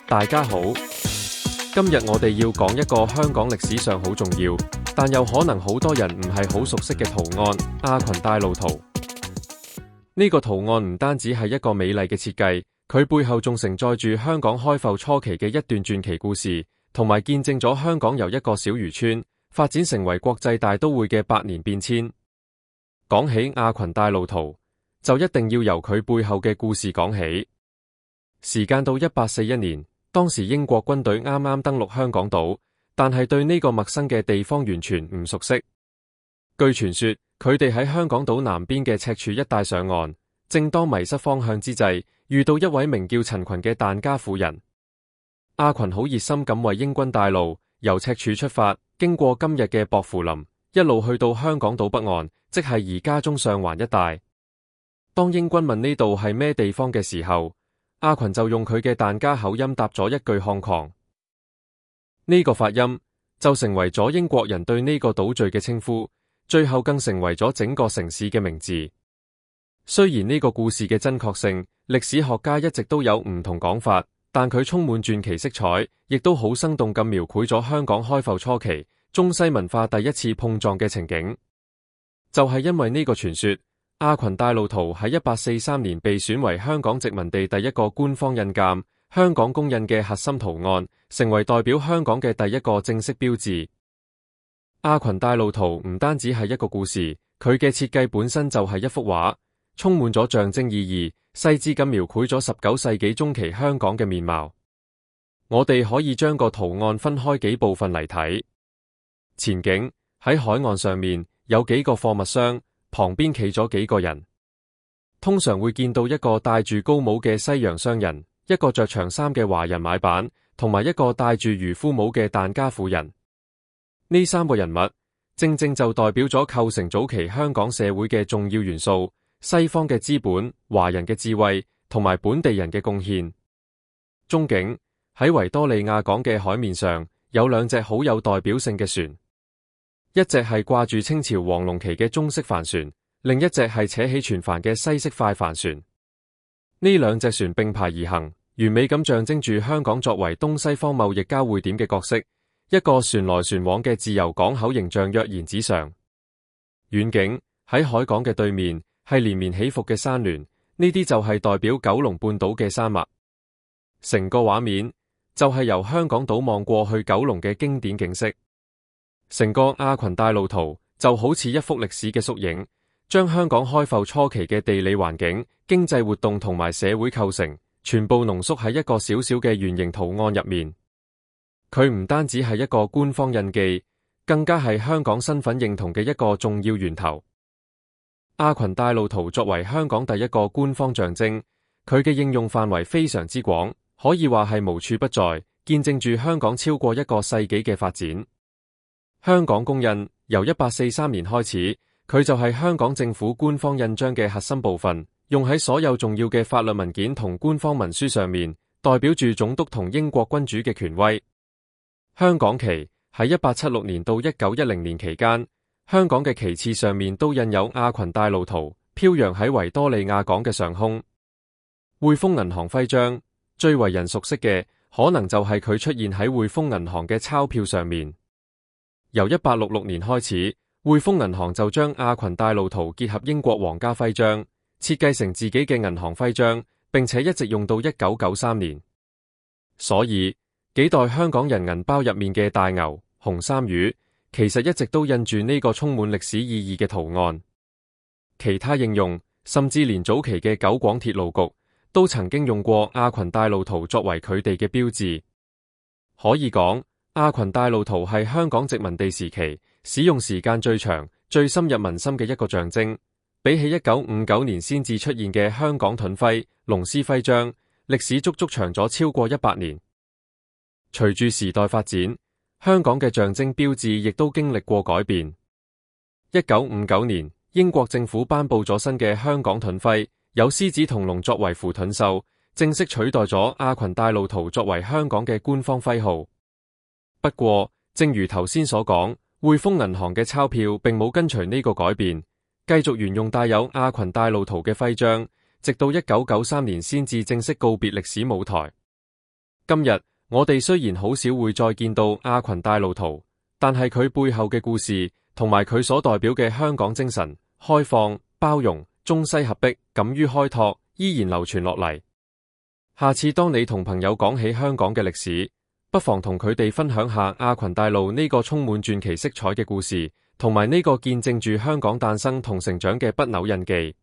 大家好，今日我哋要講一個香港歷史上好重要，但又可能好多人唔係好熟悉嘅圖案——亞群帶路圖。呢個圖案唔單止係一個美麗嘅設計，佢背後仲承載住香港開埠初期嘅一段傳奇故事，同埋見證咗香港由一個小漁村發展成為國際大都會嘅百年變遷。講起亞群帶路圖，就一定要由佢背後嘅故事講起。時間到1841年，當時英國軍隊啱啱登陸香港島，但係對呢個陌生嘅地方完全唔熟悉。據傳說，佢哋喺香港島南邊嘅赤柱一帶上岸，正當迷失方向之際，遇到一位名叫陳群嘅疍家婦人。亞群好熱心咁為英軍帶路，由赤柱出發，經過今日嘅薄扶林，一路去到香港島北岸，即係而家中上環一帶。當英軍問呢度係咩地方嘅時候，亞群就用佢嘅疍家口音答咗一句漢狂。呢個發音就成為咗英國人對呢個島嶼嘅稱呼，最後更成為咗整個城市嘅名字。雖然呢個故事嘅真確性，歷史學家一直都有唔同講法，但佢充滿傳奇色彩，亦都好生動咁描繪咗香港開埠初期中西文化第一次碰撞嘅情景。就係因為呢個傳說，亞群帶路圖喺1843年被選為香港殖民地第一個官方印鑑，香港公印嘅核心圖案，成為代表香港嘅第一個正式標誌。亞群帶路圖唔單止係一個故事，佢嘅設計本身就係一幅畫，充滿咗象徵意義，細緻咁描繪咗19世紀中期香港嘅面貌。我哋可以將個圖案分開幾部分嚟睇。前景，喺海岸上面有幾個貨物箱，旁邊企咗幾個人，通常會見到一個戴住高帽嘅西洋商人，一個着長衫嘅華人買辦，同埋一個戴住漁夫帽嘅疍家婦人。呢三個人物正正就代表咗構成早期香港社會嘅重要元素：西方嘅資本、華人嘅智慧同埋本地人嘅貢獻。中景，喺維多利亞港嘅海面上有兩隻好有代表性嘅船，一隻係掛住清朝黃龍旗嘅中式帆船，另一隻係扯起船帆嘅西式快帆船。呢兩隻船並排而行，完美咁象徵住香港作為東西方貿易交匯點嘅角色，一個船來船往嘅自由港口形象躍然紙上。遠景，喺海港嘅對面係連綿起伏嘅山巒，呢啲就係代表九龍半島嘅山脈。成個畫面就係由香港島望過去九龍嘅經典景色。成個亞群帶路圖就好似一幅歷史嘅縮影，將香港開埠初期嘅地理環境、經濟活動同埋社會構成，全部濃縮喺一個小小嘅圓形圖案入面。佢唔單止係一個官方印記，更加係香港身份認同嘅一個重要源頭。亞群帶路圖作為香港第一個官方象徵，佢嘅應用範圍非常之廣，可以話係無處不在，見證住香港超過一個世紀嘅發展。香港公印由1843年開始，佢就係香港政府官方印章嘅核心部分，用喺所有重要嘅法律文件同官方文書上面，代表住總督同英國君主嘅權威。香港旗喺1876年到1910年期間，香港嘅旗幟上面都印有亞群帶路圖，飄揚喺維多利亞港嘅上空。匯豐銀行徽章最為人熟悉嘅，可能就係佢出現喺匯豐銀行嘅鈔票上面。由1866年開始，匯豐銀行就將亞群帶路圖結合英國皇家徽章，設計成自己嘅銀行徽章，並且一直用到1993年。所以幾代香港人銀包入面嘅大牛、紅衫魚，其實一直都印住呢個充滿歷史意義嘅圖案。其他應用，甚至連早期嘅九廣鐵路局都曾經用過亞群帶路圖作為佢哋嘅標誌。可以講，亞群帶路圖係香港殖民地時期使用時間最長、最深入民心嘅一個象徵。比起1959年先至出現嘅香港盾徽、龍獅徽章，歷史足足長咗超過100年。隨住時代發展，香港嘅象徵標誌亦都經歷過改變。1959年，英國政府頒布咗新嘅香港盾徽，有獅子同龍作為扶盾獸，正式取代咗亞群帶路圖作為香港嘅官方徽號。不過，正如頭先所講，匯豐銀行嘅鈔票並冇跟隨呢個改變，繼續沿用帶有亞群帶路圖嘅徽章，直到1993年先至正式告別歷史舞台。今日我哋雖然好少會再見到阿群帶路圖，但係佢背後嘅故事同埋佢所代表嘅香港精神、開放、包容、中西合璧、敢於開拓，依然流傳落嚟。下次當你同朋友講起香港嘅歷史，不妨同佢哋分享下阿群帶路呢個充滿傳奇色彩嘅故事，同埋呢個見證住香港誕生同成長嘅不朽印記。